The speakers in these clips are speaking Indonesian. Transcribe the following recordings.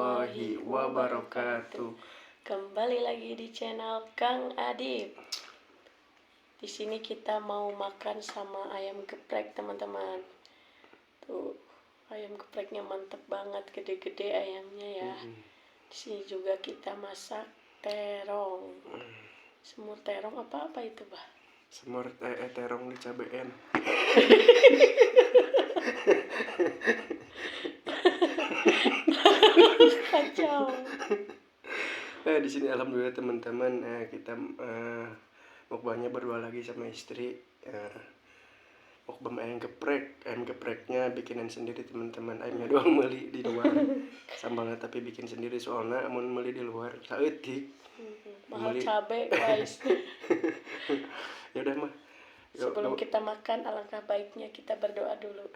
warahmatullahi wabarakatuh. Kembali lagi di channel Kang Adib. Di sini kita mau makan sama ayam geprek, teman-teman. Tuh, ayam gepreknya mantep banget, gede-gede ayamnya ya. Di sini juga kita masak terong. Semur terong apa itu, Bah? Semur terong dicabein. Kacau. Di sini alhamdulillah teman-teman, kita mukbangnya berdua lagi sama istri. Mukbang ayam gepreknya bikinan sendiri teman-teman. Ayamnya doang beli di luar. Sambalnya tapi bikin sendiri soalnya amun beli di luar saeutik. Mahal cabe, guys. Ya udah mah. Sebelum kita makan, alangkah baiknya kita berdoa dulu.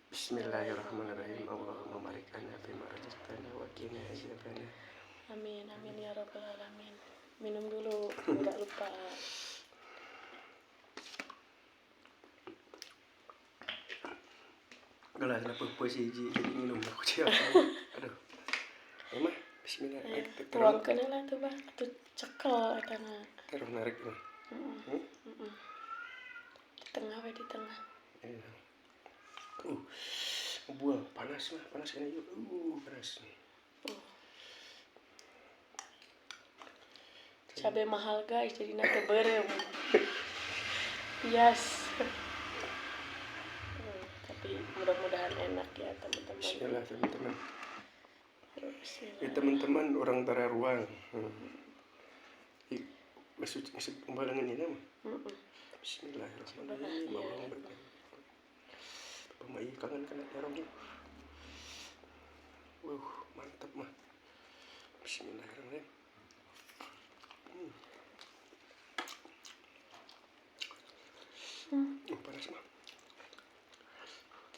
Bismillahirrahmanirrahim. Allahumma barik lana fima razaqtana wa qina adzabannar. Amin amin ya rabbal alamin. Minum dulu, enggak lupa. Gelas apa posisi jadi minum aku siapa. Aduh. Emang bismillah. Tuangkeun lah tuh, Bah. Atuh cekel eta mah. Terus narik mah. Di tengah we, di tengah. Buang panas ini juga. Panas. Cabe mahal, guys, jadi teu beureum. Yes. Tapi mudah-mudahan enak ya, teman-teman. Bismillah, teman-teman. Bismillah. Ya teman-teman, orang tara ruang. Masuk kembalangan ini mah. Bismillahirrahmanirrahim. Allahumma barik. Pemai kangen kena terong. Mantap mah. Bismillahirrahmanirrahim. Panas mah.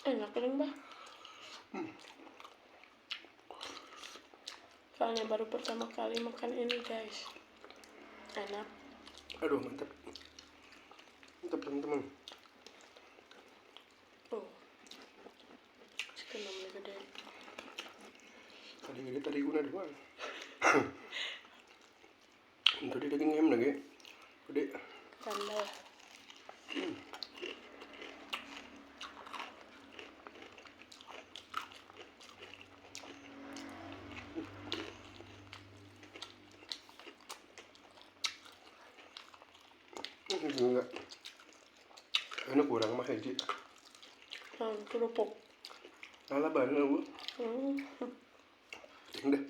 Enak kan, Bah? Soalnya baru pertama kali makan ini, guys. Enak. Aduh, mantap. Mantap, teman-teman. Chicken namanya gede. Tadi guna doang. Untuk di daging ayam lagi. Gede. Sambal. Enggak. Ini kurang mah hiji. Kerupuk. Ala bana bu. Dah.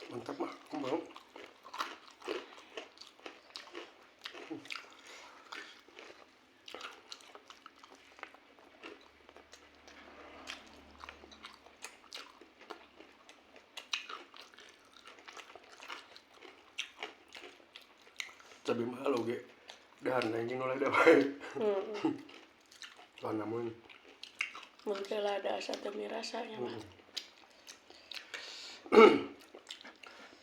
Mantap mah, mau. Cabai mahal oge. Dahan anjing oleh da bae. Soalna mun Mungkin ada asa demi rasanya, Bah.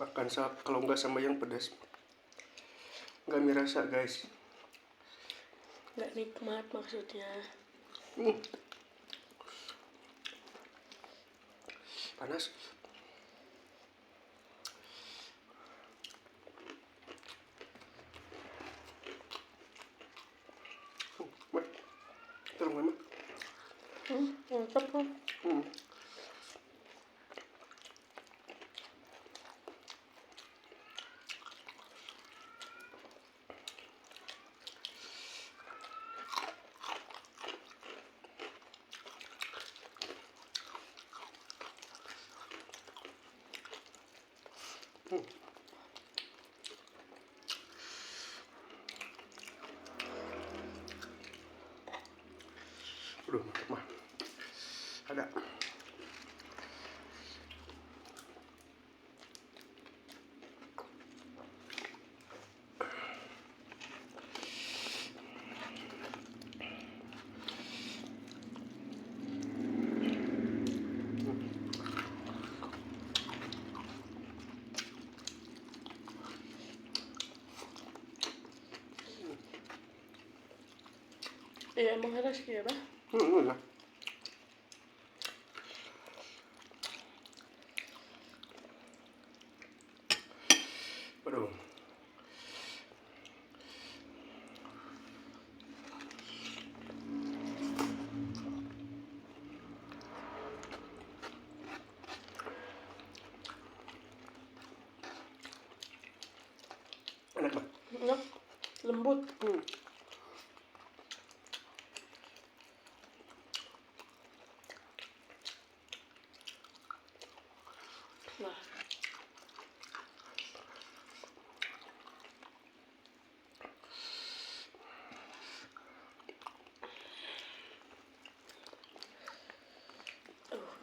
makan kalau nggak sama yang pedas nggak mirasa, guys. Nggak nikmat maksudnya. Panas. Terong mah. Mantap, Bah. Aduh, mantap mah. Ada Iya emang harus ya bah. Enak. Aduh. Enak banget. Enak, lembut. Nah,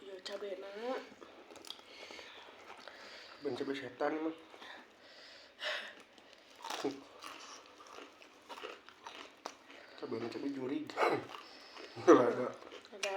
iya cabai nak. Ben-cabai setan mah. Cabai jurig. Enggak ada. Ada.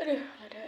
Aduh, ada.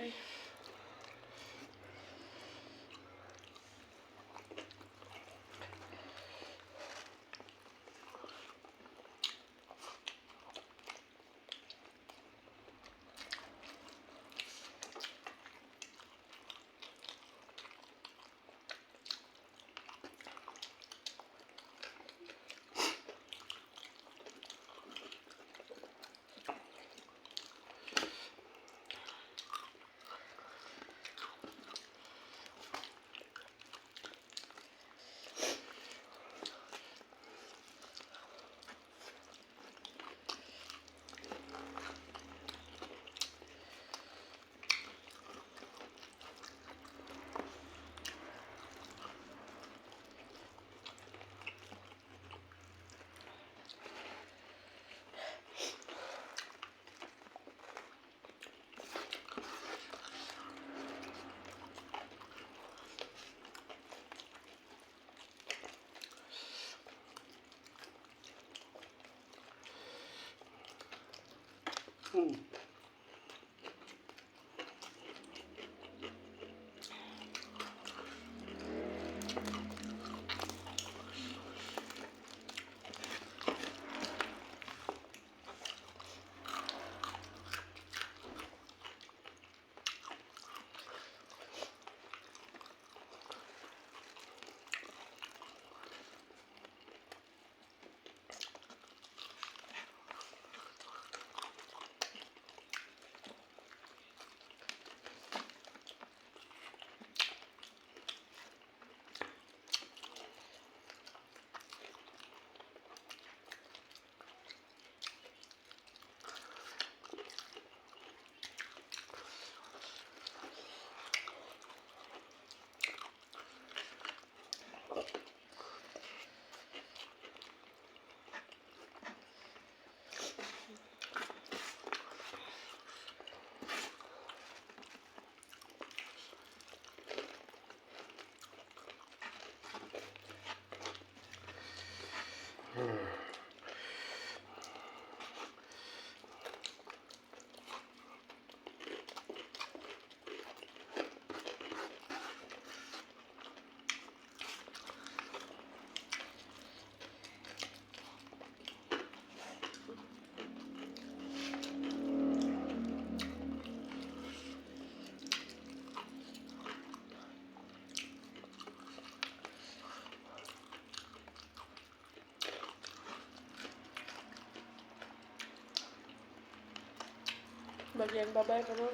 Bagian babai kamu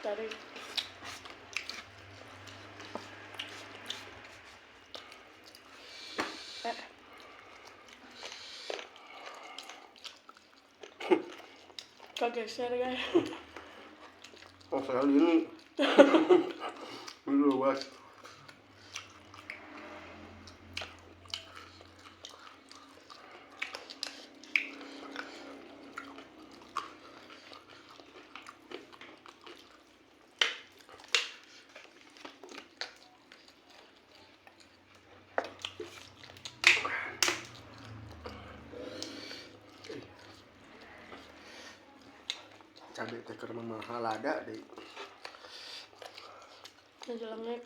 tarik. Kegeser guys. Oh sekali ini. Ini luas. Cabai teh keur mahal ada deh. Ngejelengnya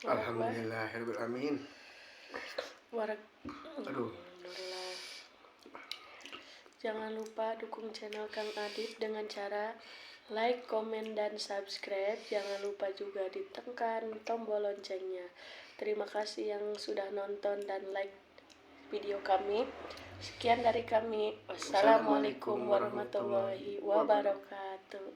Alhamdulillahirobbilalamin. warak. Aduh. Alhamdulillah. Jangan lupa dukung channel Kang Adip dengan cara like, komen, dan subscribe. Jangan lupa juga ditekan tombol loncengnya. Terima kasih yang sudah nonton dan like video kami. Sekian dari kami. Wassalamualaikum warahmatullahi wabarakatuh.